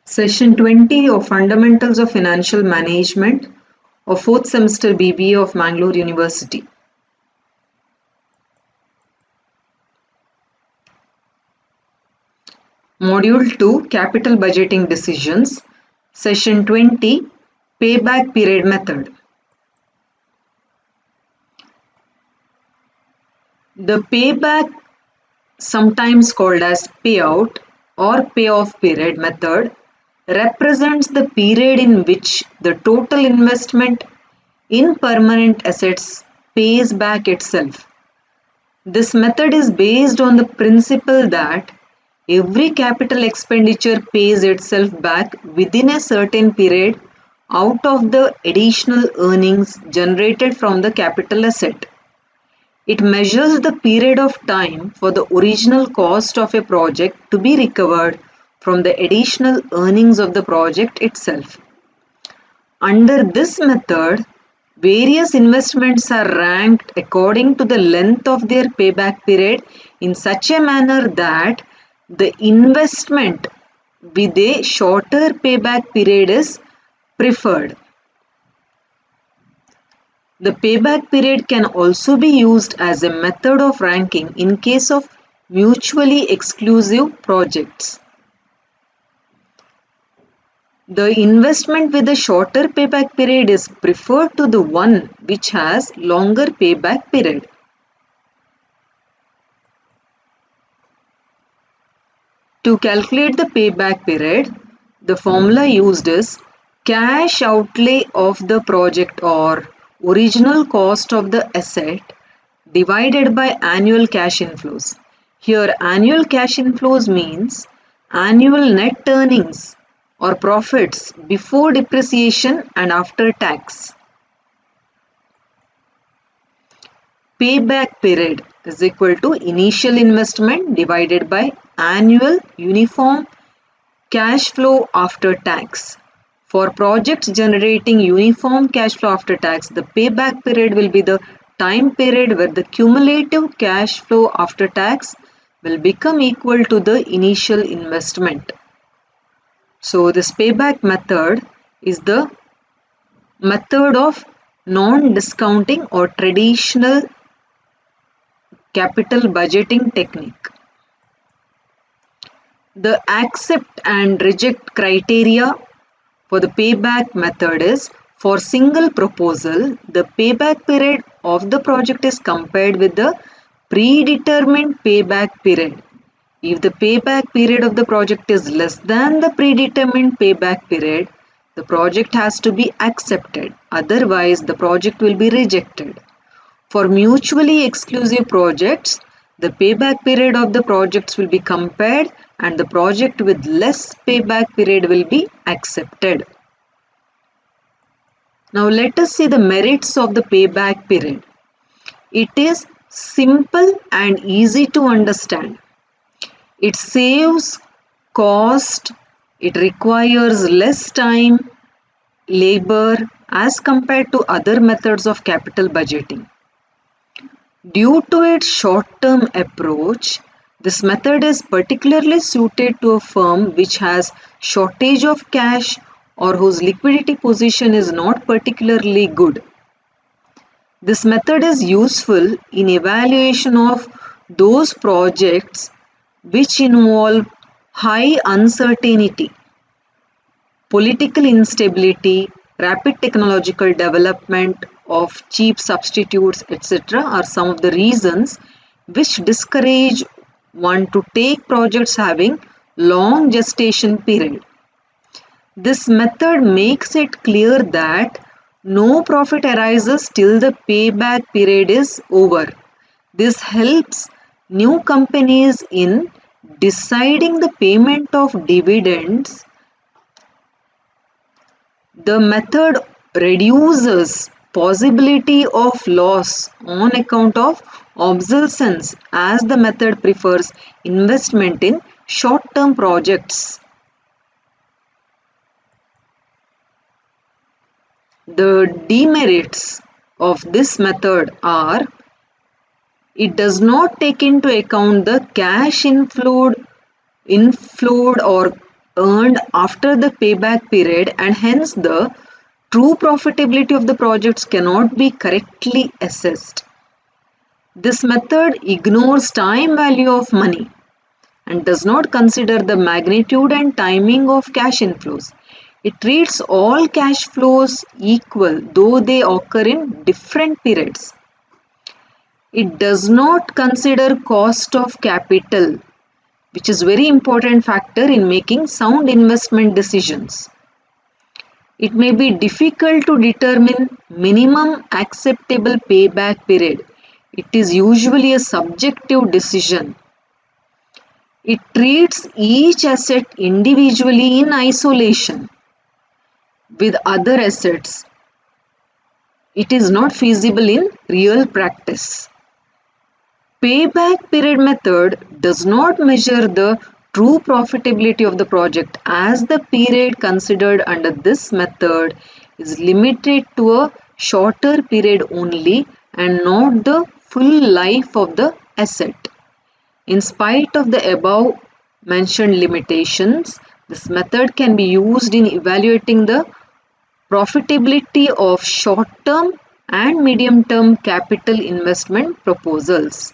Session 20 of Fundamentals of Financial Management of 4th semester BBA of Mangalore University. Module 2 Capital Budgeting Decisions. Session 20 Payback Period Method. The payback, sometimes called as payout or payoff period method, represents the period in which the total investment in permanent assets pays back itself. This method is based on the principle that every capital expenditure pays itself back within a certain period out of the additional earnings generated from the capital asset. It measures the period of time for the original cost of a project to be recovered from the additional earnings of the project itself. Under this method, various investments are ranked according to the length of their payback period in such a manner that the investment with a shorter payback period is preferred. The payback period can also be used as a method of ranking in case of mutually exclusive projects. The investment with a shorter payback period is preferred to the one which has longer payback period. To calculate the payback period, the formula used is cash outlay of the project or original cost of the asset divided by annual cash inflows. Here annual cash inflows means annual net earnings or profits before depreciation and after tax. Payback period is equal to initial investment divided by annual uniform cash flow after tax. For projects generating uniform cash flow after tax, the payback period will be the time period where the cumulative cash flow after tax will become equal to the initial investment. So this payback method is the method of non-discounting or traditional capital budgeting technique. The accept and reject criteria for the payback method is for single proposal, the payback period of the project is compared with the predetermined payback period. If the payback period of the project is less than the predetermined payback period, the project has to be accepted. Otherwise, the project will be rejected. For mutually exclusive projects, the payback period of the projects will be compared and the project with less payback period will be accepted. Now let us see the merits of the payback period. It is simple and easy to understand. It saves cost, it requires less time, labor as compared to other methods of capital budgeting. Due to its short-term approach, this method is particularly suited to a firm which has shortage of cash or whose liquidity position is not particularly good. This method is useful in evaluation of those projects which involve high uncertainty, political instability, rapid technological development of cheap substitutes, etc. are some of the reasons which discourage one to take projects having long gestation period. This method makes it clear that no profit arises till the payback period is over. This helps new companies in deciding the payment of dividends. The method reduces possibility of loss on account of obsolescence as the method prefers investment in short-term projects. The demerits of this method are it does not take into account the cash inflowed or earned after the payback period, and hence the true profitability of the projects cannot be correctly assessed. This method ignores time value of money and does not consider the magnitude and timing of cash inflows. It treats all cash flows equal, though they occur in different periods. It does not consider cost of capital, which is very important factor in making sound investment decisions. It may be difficult to determine minimum acceptable payback period. It is usually a subjective decision. It treats each asset individually in isolation. With other assets, it is not feasible in real practice. Payback period method does not measure the true profitability of the project, as the period considered under this method is limited to a shorter period only and not the full life of the asset. In spite of the above mentioned limitations, this method can be used in evaluating the profitability of short-term and medium-term capital investment proposals.